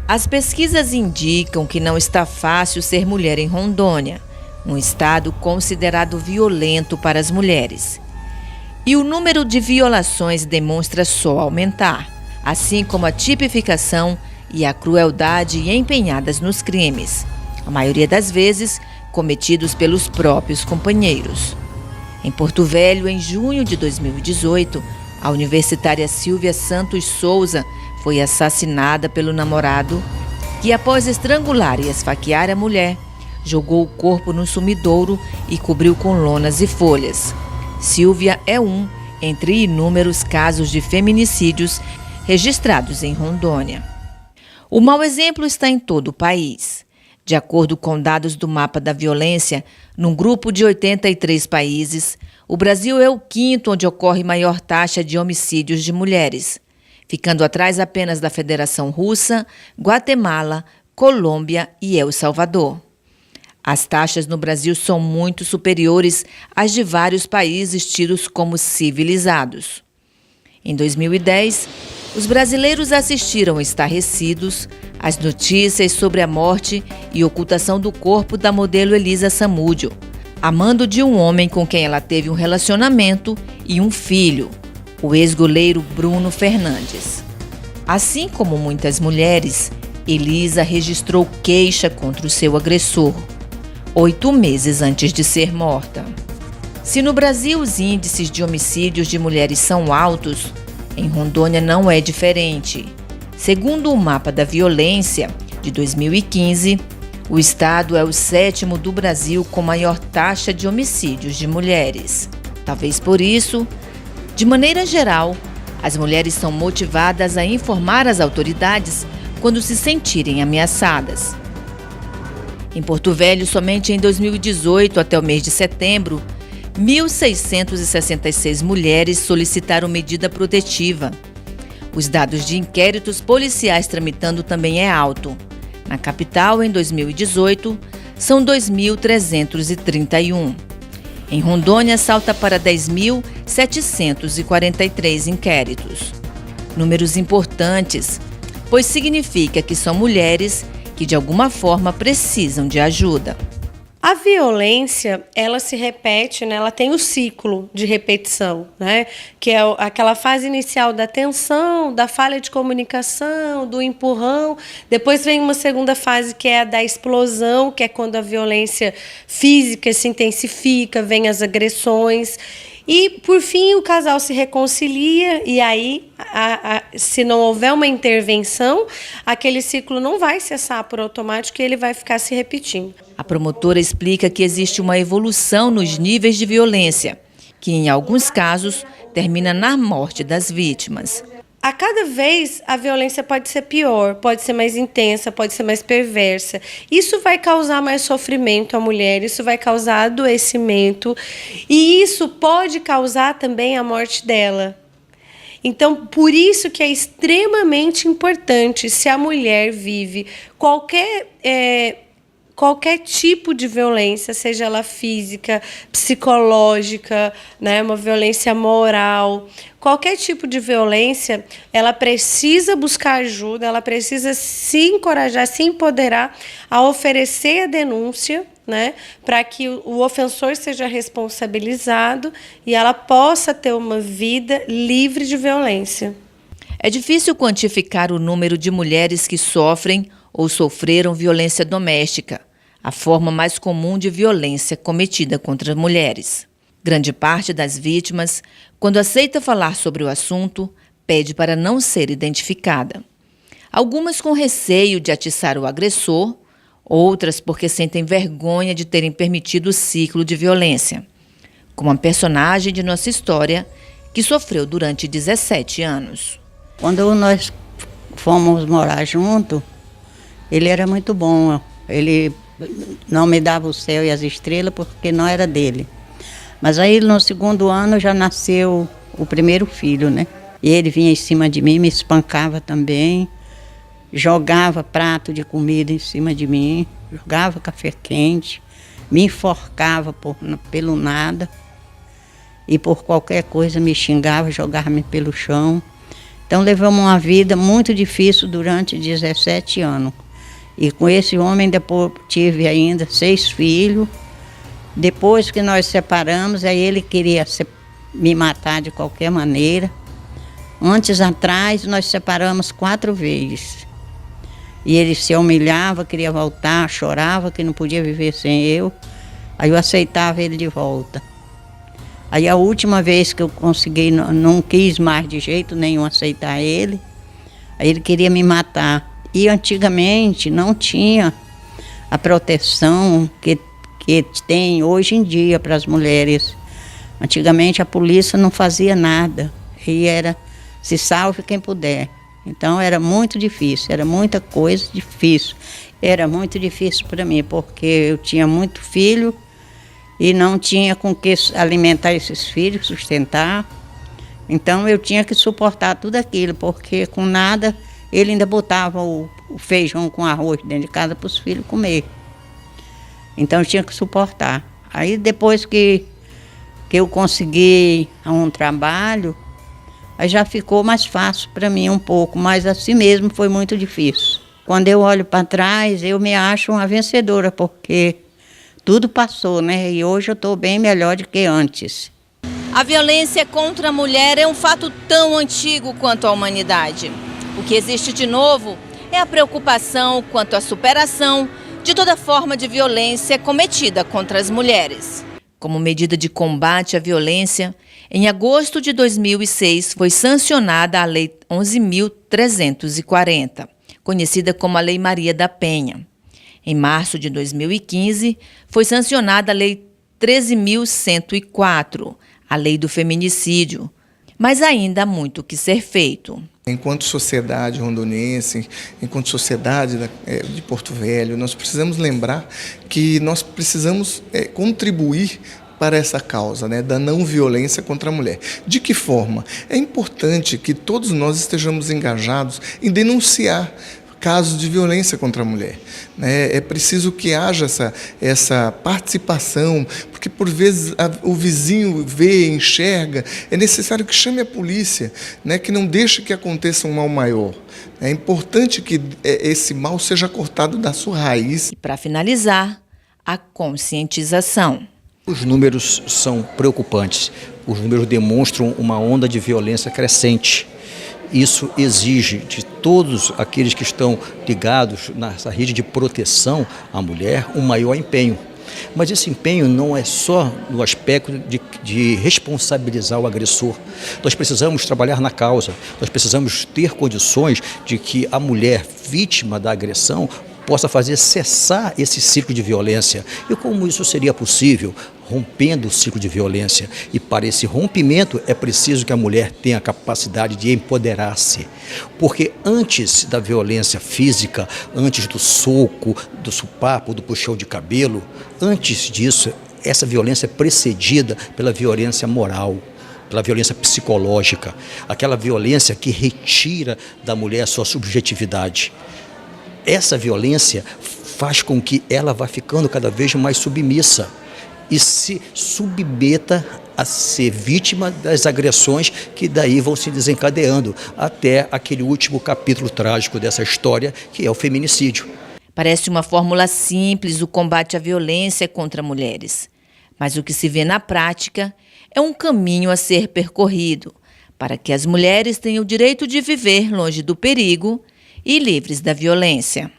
As pesquisas indicam que não está fácil ser mulher em Rondônia, um estado considerado violento para as mulheres. E o número de violações demonstra só aumentar, assim como a tipificação e a crueldade empenhadas nos crimes, a maioria das vezes cometidos pelos próprios companheiros. Em Porto Velho, em junho de 2018, a universitária Silvia Santos Souza foi assassinada pelo namorado, que após estrangular e esfaquear a mulher, jogou o corpo no sumidouro e cobriu com lonas e folhas. Silvia é um entre inúmeros casos de feminicídios registrados em Rondônia. O mau exemplo está em todo o país. De acordo com dados do Mapa da Violência, num grupo de 83 países, o Brasil é o quinto onde ocorre maior taxa de homicídios de mulheres, ficando atrás apenas da Federação Russa, Guatemala, Colômbia e El Salvador. As taxas no Brasil são muito superiores às de vários países tidos como civilizados. Em 2010, os brasileiros assistiram estarrecidos às notícias sobre a morte e ocultação do corpo da modelo Elisa Samúdio, amando de um homem com quem ela teve um relacionamento e um filho, o ex-goleiro Bruno Fernandes. Assim como muitas mulheres, Elisa registrou queixa contra o seu agressor, 8 meses antes de ser morta. Se no Brasil os índices de homicídios de mulheres são altos, em Rondônia não é diferente. Segundo o Mapa da Violência, de 2015, o estado é o 7º do Brasil com maior taxa de homicídios de mulheres. Talvez por isso, de maneira geral, as mulheres são motivadas a informar as autoridades quando se sentirem ameaçadas. Em Porto Velho, somente em 2018, até o mês de setembro, 1.666 mulheres solicitaram medida protetiva. Os dados de inquéritos policiais tramitando também é alto. Na capital, em 2018, são 2.331. Em Rondônia, salta para 10.743 inquéritos. Números importantes, pois significa que são mulheres que de alguma forma precisam de ajuda. A violência, ela se repete, né? Ela tem o ciclo de repetição, né? Que é aquela fase inicial da tensão, da falha de comunicação, do empurrão. Depois vem uma segunda fase que é a da explosão, que é quando a violência física se intensifica, vem as agressões. E, por fim, o casal se reconcilia e aí, se não houver uma intervenção, aquele ciclo não vai cessar por automático e ele vai ficar se repetindo. A promotora explica que existe uma evolução nos níveis de violência, que em alguns casos termina na morte das vítimas. A cada vez a violência pode ser pior, pode ser mais intensa, pode ser mais perversa. Isso vai causar mais sofrimento à mulher, isso vai causar adoecimento e isso pode causar também a morte dela. Então, por isso que é extremamente importante, se a mulher vive qualquer tipo de violência, seja ela física, psicológica, né, uma violência moral, qualquer tipo de violência, ela precisa buscar ajuda, ela precisa se encorajar, se empoderar a oferecer a denúncia, né, para que o ofensor seja responsabilizado e ela possa ter uma vida livre de violência. É difícil quantificar o número de mulheres que sofrem ou sofreram violência doméstica, a forma mais comum de violência cometida contra mulheres. Grande parte das vítimas, quando aceita falar sobre o assunto, pede para não ser identificada. Algumas com receio de atiçar o agressor, outras porque sentem vergonha de terem permitido o ciclo de violência, como a personagem de nossa história, que sofreu durante 17 anos. Quando nós fomos morar junto, ele era muito bom. Ele não me dava o céu e as estrelas porque não era dele. Mas aí no segundo ano já nasceu o primeiro filho, né? E ele vinha em cima de mim, me espancava também, jogava prato de comida em cima de mim, jogava café quente, me enforcava pelo nada e por qualquer coisa me xingava, jogava-me pelo chão. Então levamos uma vida muito difícil durante 17 anos. E com esse homem depois tive ainda 6 filhos. Depois que nós separamos, aí ele queria me matar de qualquer maneira. Antes atrás, nós separamos 4 vezes. E ele se humilhava, queria voltar, chorava que não podia viver sem eu. Aí eu aceitava ele de volta. Aí a última vez que eu consegui, não quis mais de jeito nenhum aceitar ele. Aí ele queria me matar. E antigamente não tinha a proteção que tem hoje em dia para as mulheres. Antigamente a polícia não fazia nada. E era se salve quem puder. Então era muito difícil, era muita coisa difícil. Era muito difícil para mim, porque eu tinha muito filho e não tinha com que alimentar esses filhos, sustentar. Então eu tinha que suportar tudo aquilo, porque com nada ele ainda botava o feijão com arroz dentro de casa para os filhos comer. Então eu tinha que suportar. Aí depois que eu consegui um trabalho, aí já ficou mais fácil para mim um pouco, mas assim mesmo foi muito difícil. Quando eu olho para trás, eu me acho uma vencedora, porque tudo passou, né? E hoje eu estou bem melhor do que antes. A violência contra a mulher é um fato tão antigo quanto a humanidade. O que existe de novo é a preocupação quanto à superação de toda forma de violência cometida contra as mulheres. Como medida de combate à violência, em agosto de 2006 foi sancionada a Lei 11.340, conhecida como a Lei Maria da Penha. Em março de 2015, foi sancionada a Lei 13.104, a Lei do Feminicídio. Mas ainda há muito que ser feito. Enquanto sociedade rondoniense, enquanto sociedade de Porto Velho, nós precisamos lembrar que nós precisamos contribuir para essa causa, né, da não violência contra a mulher. De que forma? É importante que todos nós estejamos engajados em denunciar casos de violência contra a mulher. É preciso que haja essa participação, porque por vezes o vizinho vê, enxerga, é necessário que chame a polícia, né, que não deixe que aconteça um mal maior. É importante que esse mal seja cortado da sua raiz. E para finalizar, a conscientização. Os números são preocupantes. Os números demonstram uma onda de violência crescente. Isso exige de todos aqueles que estão ligados nessa rede de proteção à mulher um maior empenho. Mas esse empenho não é só no aspecto de responsabilizar o agressor. Nós precisamos trabalhar na causa, nós precisamos ter condições de que a mulher vítima da agressão possa fazer cessar esse ciclo de violência. E como isso seria possível? Rompendo o ciclo de violência. E para esse rompimento é preciso que a mulher tenha a capacidade de empoderar-se. Porque antes da violência física, antes do soco, do sopapo, do puxão de cabelo, antes disso, essa violência é precedida pela violência moral, pela violência psicológica, aquela violência que retira da mulher a sua subjetividade. Essa violência faz com que ela vá ficando cada vez mais submissa e se submeta a ser vítima das agressões que daí vão se desencadeando até aquele último capítulo trágico dessa história, que é o feminicídio. Parece uma fórmula simples o combate à violência contra mulheres, mas o que se vê na prática é um caminho a ser percorrido para que as mulheres tenham o direito de viver longe do perigo e livres da violência.